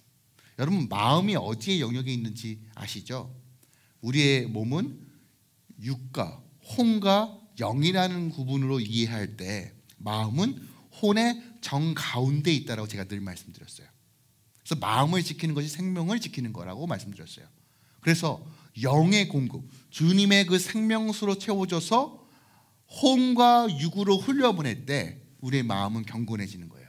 여러분, 마음이 어디에 영역에 있는지 아시죠? 우리의 몸은 육과 혼과 영이라는 구분으로 이해할 때 마음은 혼의 정가운데 있다라고 제가 늘 말씀드렸어요. 그래서 마음을 지키는 것이 생명을 지키는 거라고 말씀드렸어요. 그래서 영의 공급, 주님의 그 생명수로 채워져서 혼과 육으로 흘려보낼 때 우리의 마음은 경건해지는 거예요.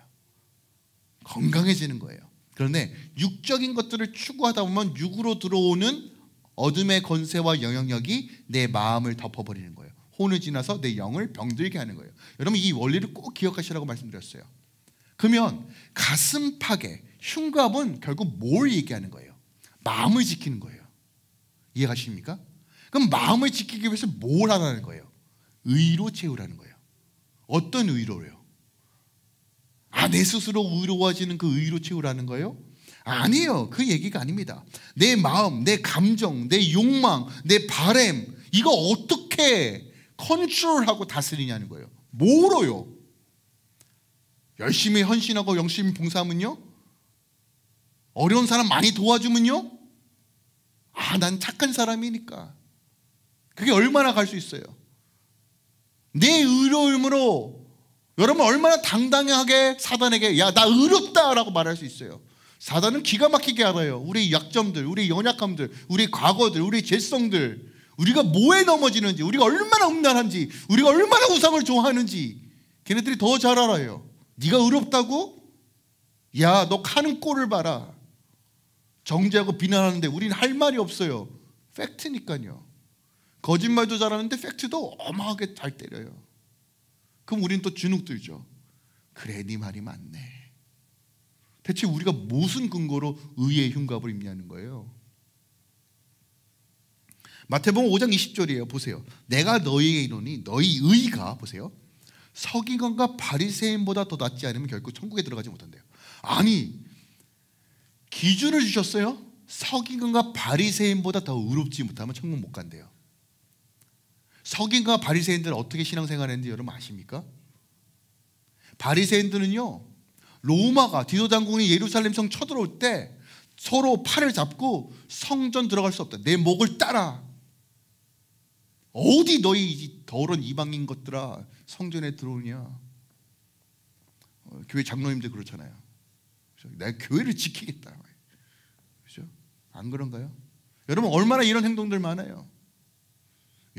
건강해지는 거예요. 그런데 육적인 것들을 추구하다 보면 육으로 들어오는 어둠의 권세와 영향력이 내 마음을 덮어버리는 거예요. 혼을 지나서 내 영을 병들게 하는 거예요. 여러분, 이 원리를 꼭 기억하시라고 말씀드렸어요. 그러면 가슴팍에 흉갑은 결국 뭘 얘기하는 거예요? 마음을 지키는 거예요. 이해가십니까? 그럼 마음을 지키기 위해서 뭘 하라는 거예요? 의로 채우라는 거예요. 어떤 의로요? 내 스스로 의로워지는 그 의로 채우라는 거예요? 아니에요. 그 얘기가 아닙니다. 내 마음, 내 감정, 내 욕망, 내 바램, 이거 어떻게 컨트롤하고 다스리냐는 거예요. 뭐로요? 열심히 헌신하고 열심히 봉사하면요? 어려운 사람 많이 도와주면요? 난 착한 사람이니까. 그게 얼마나 갈 수 있어요? 내 의로움으로 여러분 얼마나 당당하게 사단에게 야, 나 의롭다라고 말할 수 있어요. 사단은 기가 막히게 알아요. 우리 약점들, 우리 연약함들, 우리 과거들, 우리 죄성들, 우리가 뭐에 넘어지는지, 우리가 얼마나 음란한지, 우리가 얼마나 우상을 좋아하는지 걔네들이 더 잘 알아요. 네가 의롭다고? 야, 너 하는 꼴을 봐라. 정죄하고 비난하는데 우리는 할 말이 없어요. 팩트니까요. 거짓말도 잘하는데 팩트도 어마하게 잘 때려요. 그럼 우리는 또 주눅 들죠. 그래, 네 말이 맞네. 대체 우리가 무슨 근거로 의의 흉갑을 입냐는 거예요. 마태복음 5장 20절이에요. 보세요. 내가 너희에게 이르노니 너희 의가, 보세요, 서기관과 바리새인보다 더 낫지 않으면 결코 천국에 들어가지 못한대요. 아니, 기준을 주셨어요. 서기관과 바리새인보다 더 의롭지 못하면 천국 못 간대요. 서기관과 바리새인들은 어떻게 신앙생활했는지 여러분 아십니까? 바리새인들은요, 로마가, 디도 장군이 예루살렘 성 쳐들어올 때 서로 팔을 잡고 성전 들어갈 수 없다. 내 목을 따라. 어디 너희 더러운 이방인 것들아 성전에 들어오냐. 교회 장로님들 그렇잖아요. 내가 교회를 지키겠다. 그렇죠? 안 그런가요? 여러분 얼마나 이런 행동들 많아요.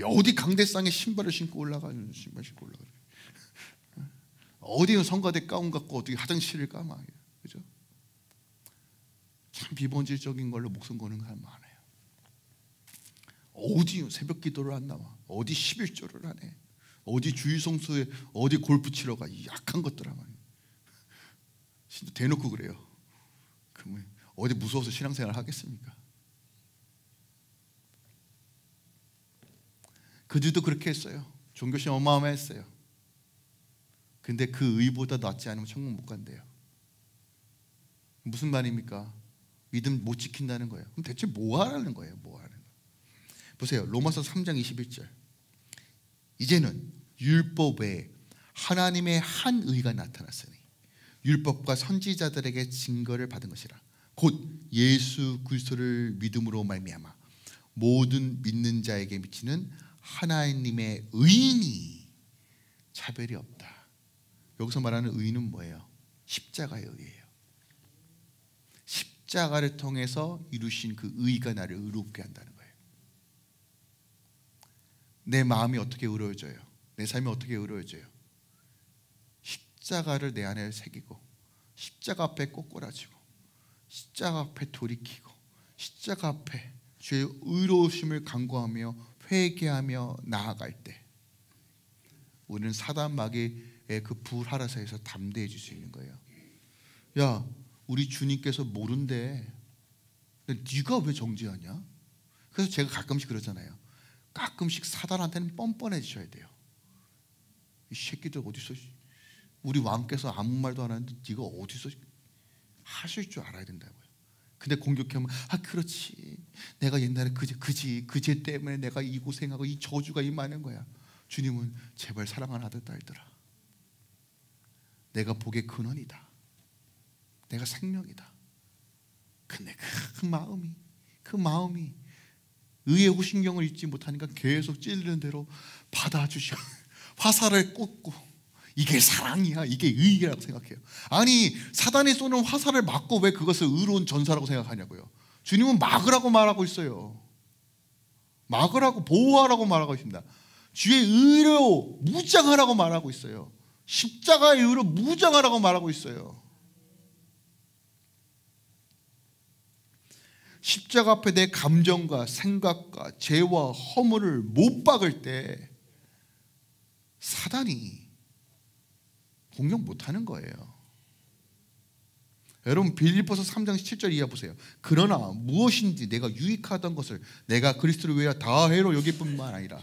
어디 강대상에 신발을 신고 올라가는, 신발 신고 올라가는, 어디는 성가대 가운 갖고 어떻게 화장실을 가 막, 그죠? 참 비본질적인 걸로 목숨 거는 사람 많아요. 어디 새벽 기도를 안 나와, 어디 11조를 안 해, 어디 주일성수에 어디 골프 치러 가, 이 약한 것들 하면 진짜 대놓고 그래요. 그러면 어디 무서워서 신앙생활 하겠습니까? 그들도 그렇게 했어요. 종교심 어마어마했어요. 근데 그 의보다 낫지 않으면 천국 못 간대요. 무슨 말입니까? 믿음 못 지킨다는 거예요. 그럼 대체 뭐 하라는 거예요? 뭐 하는 거예요? 보세요. 로마서 3장 21절. 이제는 율법 외에 하나님의 한 의가 나타났으니 율법과 선지자들에게 증거를 받은 것이라. 곧 예수 그리스도를 믿음으로 말미암아 모든 믿는 자에게 미치는 하나님의 의인이 차별이 없다. 여기서 말하는 의는 뭐예요? 십자가의 의예요. 십자가를 통해서 이루신 그 의가 나를 의롭게 한다는 거예요. 내 마음이 어떻게 의로워져요? 내 삶이 어떻게 의로워져요? 십자가를 내 안에 새기고, 십자가 앞에 꼬꾸라지고, 십자가 앞에 돌이키고, 십자가 앞에 주의 의로우심을 간구하며 회개하며 나아갈 때 우리는 사단 마귀의 그 불 하라사에서 담대해질 수 있는 거예요. 야, 우리 주님께서 모른대. 네가 왜 정죄하냐? 그래서 제가 가끔씩 그러잖아요. 가끔씩 사단한테는 뻔뻔해지셔야 돼요. 이 새끼들 어디서, 우리 왕께서 아무 말도 안 하는데 네가 어디서 하실 줄 알아야 된다고요. 근데 공격하면 그렇지, 내가 옛날에 그죄 때문에 내가 이 고생하고 이 저주가 임하는 거야. 주님은 제발 사랑하는 아들 딸들아, 내가 복의 근원이다, 내가 생명이다. 근데 그 마음이 의의 후신경을 잊지 못하니까 계속 찔리는 대로 받아주셔. 화살을 꽂고 이게 사랑이야, 이게 의의라고 생각해요. 아니, 사단이 쏘는 화살을 맞고 왜 그것을 의로운 전사라고 생각하냐고요. 주님은 막으라고 말하고 있어요. 막으라고, 보호하라고 말하고 있습니다. 주의 의로 무장하라고 말하고 있어요. 십자가의 의로 무장하라고 말하고 있어요. 십자가 앞에 내 감정과 생각과 죄와 허물을 못 박을 때 사단이 공격 못하는 거예요. 여러분 빌립보서 3장 17절 이하 보세요. 그러나 무엇인지 내가 유익하던 것을 내가 그리스도를 위하여 다 해로 여길 뿐만 아니라.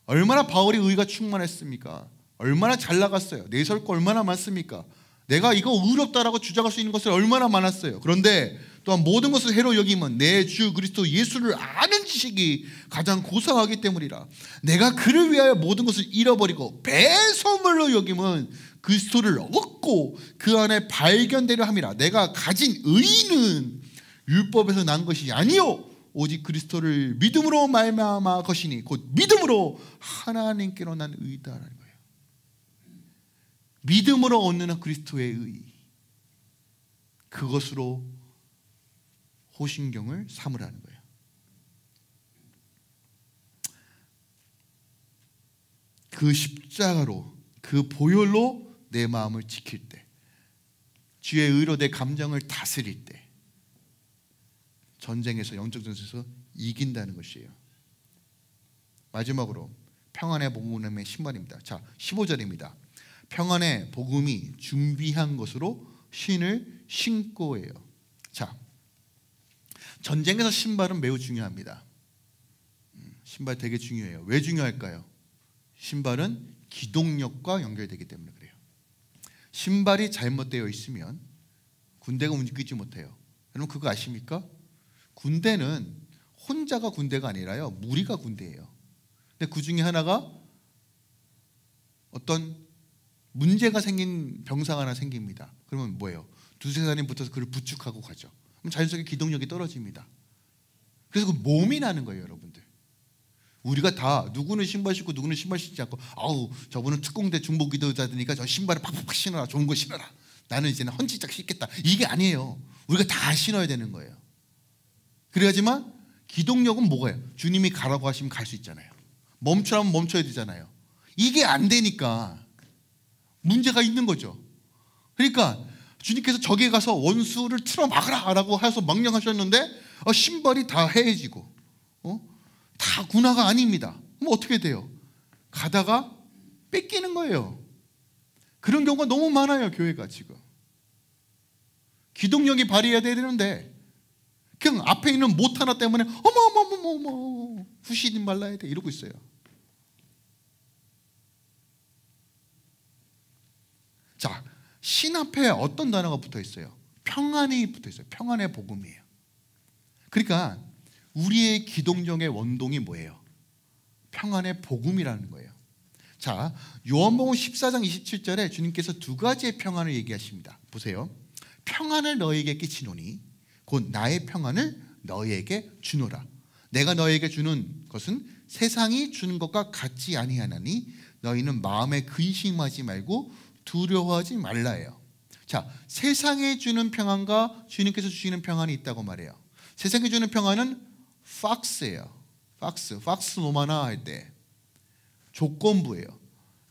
얼마나 바울이 의가 충만했습니까? 얼마나 잘 나갔어요. 내설 거 얼마나 많습니까? 내가 이거 의롭다라고 주장할 수 있는 것을 얼마나 많았어요. 그런데 또한 모든 것을 해로 여김은 내 주 그리스도 예수를 아는 지식이 가장 고상하기 때문이라. 내가 그를 위하여 모든 것을 잃어버리고 배설물로 여김은 그리스도를 얻고 그 안에 발견되려 함이라. 내가 가진 의는 율법에서 난 것이 아니요 오직 그리스도를 믿음으로 말미암아 것이니 곧 믿음으로 하나님께로 난 의다라는 거예요. 믿음으로 얻는 그리스도의 의, 그것으로 호신경을 삼으라는 거예요. 그 십자가로, 그 보혈로 내 마음을 지킬 때, 주의 의로 내 감정을 다스릴 때 전쟁에서, 영적 전쟁에서 이긴다는 것이에요. 마지막으로 평안의 복음의 신발입니다. 자, 15절입니다. 평안의 복음이 준비한 것으로 신을 신고해요. 자, 전쟁에서 신발은 매우 중요합니다. 신발 되게 중요해요. 왜 중요할까요? 신발은 기동력과 연결되기 때문에 그래요. 신발이 잘못되어 있으면 군대가 움직이지 못해요. 여러분 그거 아십니까? 군대는 혼자가 군대가 아니라요, 무리가 군대예요. 근데 그 중에 하나가 어떤 문제가 생긴 병사가 하나 생깁니다. 그러면 뭐예요? 두세 사람이 붙어서 그를 부축하고 가죠. 그럼 자연스럽게 기동력이 떨어집니다. 그래서 그 몸이 나는 거예요, 여러분들. 우리가 다 누구는 신발 신고 누구는 신발 신지 않고, 아우 저분은 특공대 중보기도자들이니까 저 신발을 팍팍 신어라, 좋은 거 신어라, 나는 이제는 헌지작 신겠다, 이게 아니에요. 우리가 다 신어야 되는 거예요. 그래야지만 기동력은 뭐예요? 주님이 가라고 하시면 갈 수 있잖아요. 멈추라면 멈춰야 되잖아요. 이게 안 되니까 문제가 있는 거죠. 그러니까 주님께서 저기에 가서 원수를 틀어막으라 라고 해서 명령하셨는데 신발이 다 해해지고 다 군화가 아닙니다. 그럼 어떻게 돼요? 가다가 뺏기는 거예요. 그런 경우가 너무 많아요, 교회가 지금. 기동력이 발휘해야 되는데 그냥 앞에 있는 못 하나 때문에 어머 후시지 말라야 돼 이러고 있어요. 자, 신 앞에 어떤 단어가 붙어 있어요? 평안이 붙어 있어요. 평안의 복음이에요. 그러니까 우리의 기동력의 원동이 뭐예요? 평안의 복음이라는 거예요. 자, 요한복음 14장 27절에 주님께서 두 가지의 평안을 얘기하십니다. 보세요. 평안을 너에게 끼치노니 곧 나의 평안을 너에게 주노라. 내가 너에게 주는 것은 세상이 주는 것과 같지 아니하나니 너희는 마음에 근심하지 말고 두려워하지 말라예요. 자, 세상에 주는 평안과 주님께서 주시는 평안이 있다고 말해요. 세상에 주는 평안은 박스예요. 박스 로마나 할 때 조건부예요.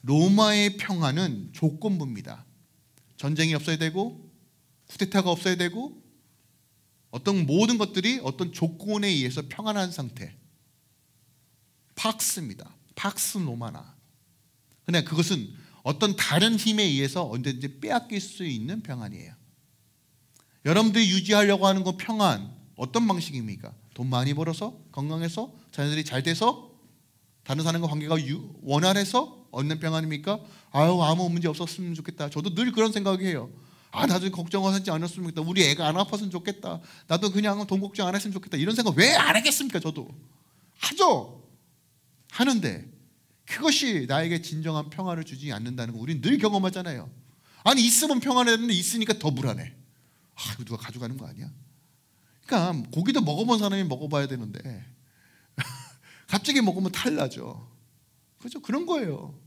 로마의 평안은 조건부입니다. 전쟁이 없어야 되고 쿠데타가 없어야 되고 어떤 모든 것들이 어떤 조건에 의해서 평안한 상태. 박스입니다. 박스 로마나. 근데 그것은 어떤 다른 힘에 의해서 언제든지 빼앗길 수 있는 평안이에요. 여러분들이 유지하려고 하는 그 평안 어떤 방식입니까? 돈 많이 벌어서, 건강해서, 자녀들이 잘 돼서, 다른 사람과 관계가 원활해서 얻는 평안입니까? 아유 아무 문제 없었으면 좋겠다. 저도 늘 그런 생각이에요. 나도 걱정하지 않았으면 좋겠다. 우리 애가 안 아팠으면 좋겠다. 나도 그냥 돈 걱정 안 했으면 좋겠다. 이런 생각 왜 안 하겠습니까? 저도 하죠. 하는데 그것이 나에게 진정한 평안을 주지 않는다는 거 우리는 늘 경험하잖아요. 아니 있으면 평안했는데 있으니까 더 불안해. 이거 누가 가져가는 거 아니야? 그러니까 고기도 먹어본 사람이 먹어봐야 되는데 갑자기 먹으면 탈나죠. 그렇죠? 그런 거예요.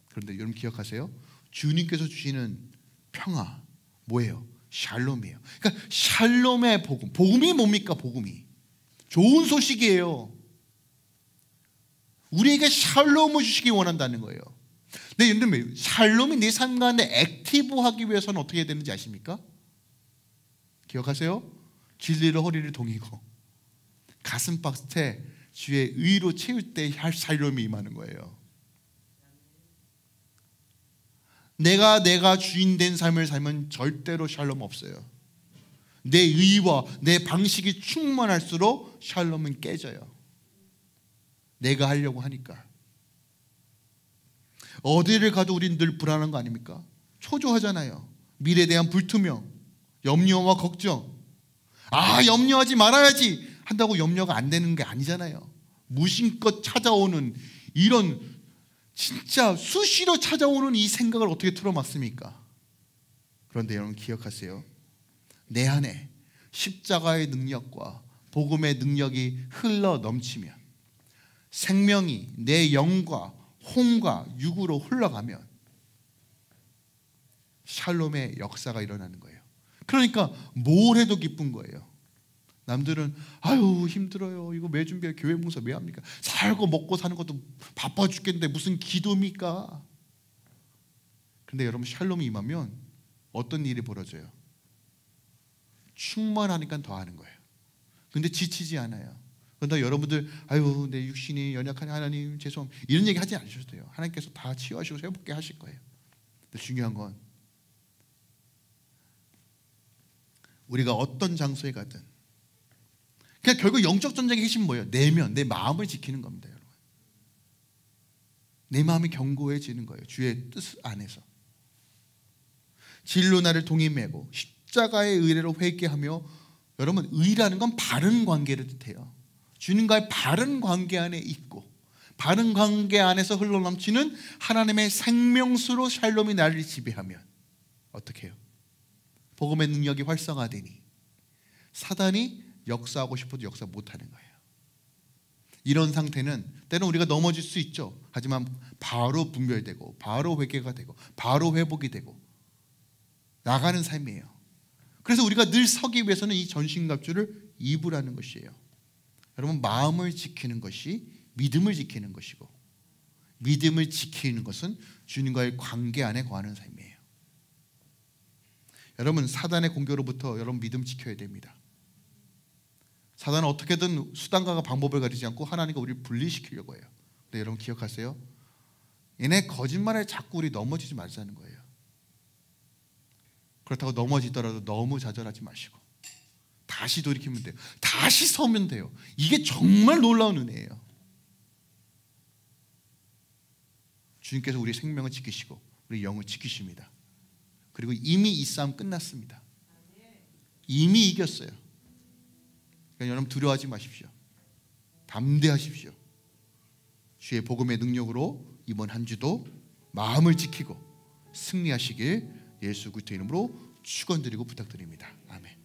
그런데 여러분 기억하세요? 주님께서 주시는 평화 뭐예요? 샬롬이에요. 그러니까 샬롬의 복음. 복음이 뭡니까? 복음이 좋은 소식이에요. 우리에게 샬롬을 주시기 원한다는 거예요. 근데 여러분 샬롬이 내 삶 가운데 액티브하기 위해서는 어떻게 해야 되는지 아십니까? 기억하세요? 진리로 허리를 동이고 가슴팍에 주의 의로 채울 때 샬롬이 임하는 거예요. 내가 주인된 삶을 살면 절대로 샬롬 없어요. 내 의와 내 방식이 충만할수록 샬롬은 깨져요. 내가 하려고 하니까. 어디를 가도 우린 늘 불안한 거 아닙니까? 초조하잖아요. 미래에 대한 불투명, 염려와 걱정. 염려하지 말아야지 한다고 염려가 안 되는 게 아니잖아요. 무심껏 찾아오는 이런 진짜 수시로 찾아오는 이 생각을 어떻게 틀어막습니까? 그런데 여러분 기억하세요. 내 안에 십자가의 능력과 복음의 능력이 흘러 넘치면, 생명이 내 영과 혼과 육으로 흘러가면 샬롬의 역사가 일어나는 거예요. 그러니까 뭘 해도 기쁜 거예요. 남들은 아유 힘들어요, 이거 매 준비해, 교회 봉사 왜 합니까? 살고 먹고 사는 것도 바빠 죽겠는데 무슨 기도입니까? 근데 여러분 샬롬이 임하면 어떤 일이 벌어져요? 충만하니까 더 하는 거예요. 근데 지치지 않아요. 그런데 여러분들 아유 내 육신이 연약하니 하나님 죄송합니다 이런 얘기 하지 않으셔도 돼요. 하나님께서 다 치유하시고 회복게 하실 거예요. 근데 중요한 건 우리가 어떤 장소에 가든 그냥 결국 영적 전쟁의 핵심은 뭐예요? 내면, 내 마음을 지키는 겁니다. 여러분, 내 마음이 견고해지는 거예요. 주의 뜻 안에서. 진로 나를 동임매고 십자가의 의례로 회개하며, 여러분 의라는 건 바른 관계를 뜻해요. 주님과의 바른 관계 안에 있고 바른 관계 안에서 흘러넘치는 하나님의 생명수로 샬롬이 나를 지배하면 어떻게 해요? 복음의 능력이 활성화되니 사단이 역사하고 싶어도 역사 못하는 거예요. 이런 상태는 때로는 우리가 넘어질 수 있죠. 하지만 바로 분별되고 바로 회개가 되고 바로 회복이 되고 나가는 삶이에요. 그래서 우리가 늘 서기 위해서는 이 전신갑주를 입으라는 것이에요. 여러분 마음을 지키는 것이 믿음을 지키는 것이고, 믿음을 지키는 것은 주님과의 관계 안에 거하는 삶이에요. 여러분 사단의 공격으로부터 여러분 믿음 지켜야 됩니다. 사단은 어떻게든 수단과 방법을 가리지 않고 하나님과 우리를 분리시키려고 해요. 근데 여러분 기억하세요. 얘네 거짓말에 자꾸 우리 넘어지지 말자는 거예요. 그렇다고 넘어지더라도 너무 좌절하지 마시고 다시 돌이키면 돼요. 다시 서면 돼요. 이게 정말 놀라운 은혜예요. 주님께서 우리 생명을 지키시고 우리 영을 지키십니다. 그리고 이미 이 싸움 끝났습니다. 이미 이겼어요. 그러니까 여러분 두려워하지 마십시오. 담대하십시오. 주의 복음의 능력으로 이번 한 주도 마음을 지키고 승리하시길 예수 그리스도의 이름으로 축원드리고 부탁드립니다. 아멘.